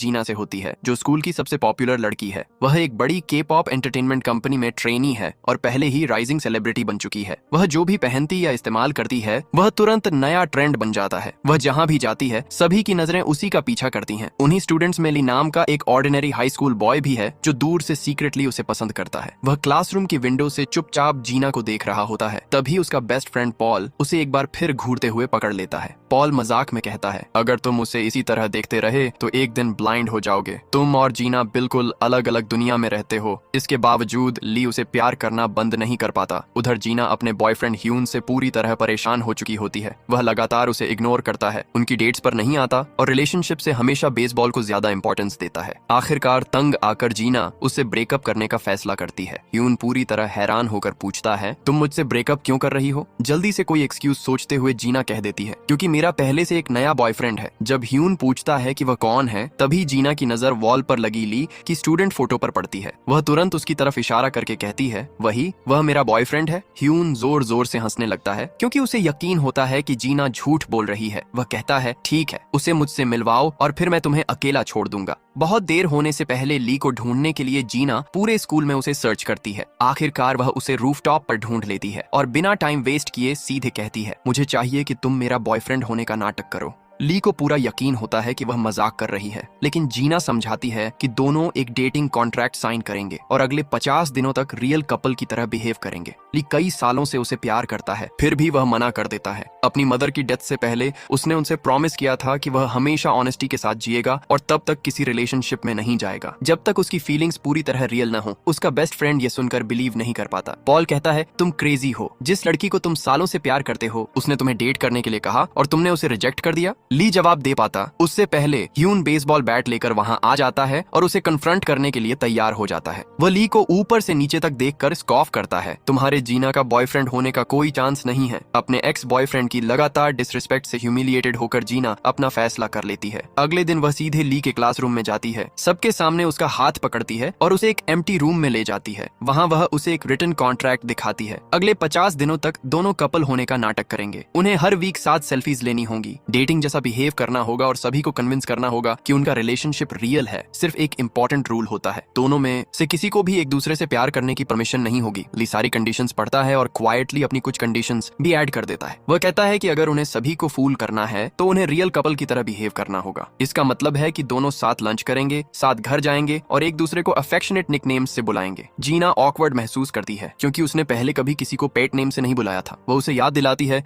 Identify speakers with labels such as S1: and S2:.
S1: जीना से होती है, जो स्कूल की सबसे पॉपुलर लड़की है। वह एक बड़ी के पॉप एंटरटेनमेंट कंपनी में ट्रेनी है और पहले ही राइजिंग सेलिब्रिटी बन चुकी है। वह जो भी पहनती या इस्तेमाल करती है वह तुरंत नया ट्रेंड बन जाता है। वह जहाँ भी जाती है सभी की नजरें उसी का पीछा करती हैं। उन्हीं स्टूडेंट्स में ली नाम का एक ऑर्डिनरी हाई स्कूल बॉय भी है जो दूर से सीक्रेटली उसे पसंद करता है। वह क्लासरूम की विंडो से चुपचाप जीना को देख रहा होता है। तभी उसका बेस्ट फ्रेंड पॉल उसे एक बार फिर घूरते हुए पकड़ लेता है। पॉल मजाक में कहता है, अगर तुम उसे इसी तरह देखते रहे तो एक दिन ब्लाइंड हो जाओगे। तुम और जीना बिल्कुल अलग अलग दुनिया में रहते हो। इसके बावजूद ली उसे प्यार करना बंद नहीं कर पाता। उधर जीना अपने बॉयफ्रेंड ह्यून से पूरी तरह परेशान हो चुकी होती है। वह लगातार उसे इग्नोर करता है, उनकी डेट्स पर नहीं आता और रिलेशनशिप से हमेशा बेसबॉल को ज्यादा इंपॉर्टेंस देता है। आखिरकार तंग आकर जीना उससे ब्रेकअप करने का फैसला करती है। ह्यून पूरी तरह हैरान होकर पूछता है, तुम मुझसे ब्रेकअप क्यों कर रही हो? जल्दी से कोई एक्सक्यूज सोचते हुए जीना कह देती है, क्योंकि मेरा पहले से एक नया बॉयफ्रेंड है। जब ह्यून पूछता है कि वह कौन है, तभी जीना की नजर वॉल पर लगी ली की स्टूडेंट फोटो पर पड़ती है। वह तुरंत उसकी तरफ इशारा करके कहती है, वही, वह मेरा बॉयफ्रेंड है। ह्यून जोर जोर से हंसने लगता है, क्योंकि उसे यकीन होता है कि जीना झूठ बोल रही है। वह कहता है, ठीक है, उसे मुझसे मिलवाओ और फिर मैं तुम्हें अकेला छोड़ दूंगा। बहुत देर होने से पहले ली को ढूंढने के लिए जीना पूरे स्कूल में उसे सर्च करती है। आखिरकार वह उसे रूफटॉप पर ढूंढ लेती है और बिना टाइम वेस्ट किए सीधे कहती है, मुझे चाहिए कि तुम मेरा बॉयफ्रेंड होने का नाटक करो। ली को पूरा यकीन होता है कि वह मजाक कर रही है, लेकिन जीना समझाती है कि दोनों एक डेटिंग कॉन्ट्रैक्ट साइन करेंगे और अगले 50 दिनों तक रियल कपल की तरह बिहेव करेंगे। ली कई सालों से उसे प्यार करता है, फिर भी वह मना कर देता है। अपनी मदर की डेथ से पहले उसने उनसे प्रॉमिस किया था कि वह हमेशा ऑनेस्टी के साथ जिएगा और तब तक किसी रिलेशनशिप में नहीं जाएगा जब तक उसकी फीलिंग्स पूरी तरह रियल न हो। उसका बेस्ट फ्रेंड ये सुनकर बिलीव नहीं कर पाता। पॉल कहता है, तुम क्रेजी हो। जिस लड़की को तुम सालों से प्यार करते हो उसने तुम्हें डेट करने के लिए कहा और तुमने उसे रिजेक्ट कर दिया। ली जवाब दे पाता उससे पहले ह्यून बेसबॉल बैट लेकर वहां आ जाता है और उसे कन्फ्रंट करने के लिए तैयार हो जाता है। वह ली को ऊपर से नीचे तक देखकर स्कॉफ करता है, तुम्हारे जीना का बॉयफ्रेंड होने का कोई चांस नहीं है। अपने एक्स बॉयफ्रेंड की लगातार डिसरिस्पेक्ट से ह्यूमिलिएटेड होकर जीना अपना फैसला कर लेती है। अगले दिन वह सीधे ली के क्लासरूम में जाती है, सबके सामने उसका हाथ पकड़ती है और उसे एक एम्प्टी रूम में ले जाती है। वहां वह उसे एक रिटन कॉन्ट्रैक्ट दिखाती है। अगले 50 दिनों तक दोनों कपल होने का नाटक करेंगे। उन्हें हर वीक 7 सेल्फीज लेनी होंगी, डेटिंग जैसा बिहेव करना होगा और सभी को कन्विंस करना होगा कि उनका रिलेशनशिप रियल है। सिर्फ एक इंपॉर्टेंट रूल होता है, दोनों में से किसी को भी एक दूसरे से प्यार करने की परमिशन नहीं होगी। ली सारी कंडीशंस पढ़ता है और क्वाइटली अपनी कुछ कंडीशंस भी ऐड कर देता है। वह कहता है कि अगर उन्हें सभी को फूल करना है तो उन्हें रियल कपल की तरह बिहेव करना होगा। इसका मतलब है कि दोनों साथ लंच करेंगे, साथ घर जाएंगे और एक दूसरे को अफेक्शनेट निकनेम्स से बुलाएंगे। जीना ऑकवर्ड महसूस करती है क्योंकि उसने पहले कभी किसी को पेट नेम से नहीं बुलाया था। वह उसे याद दिलाती है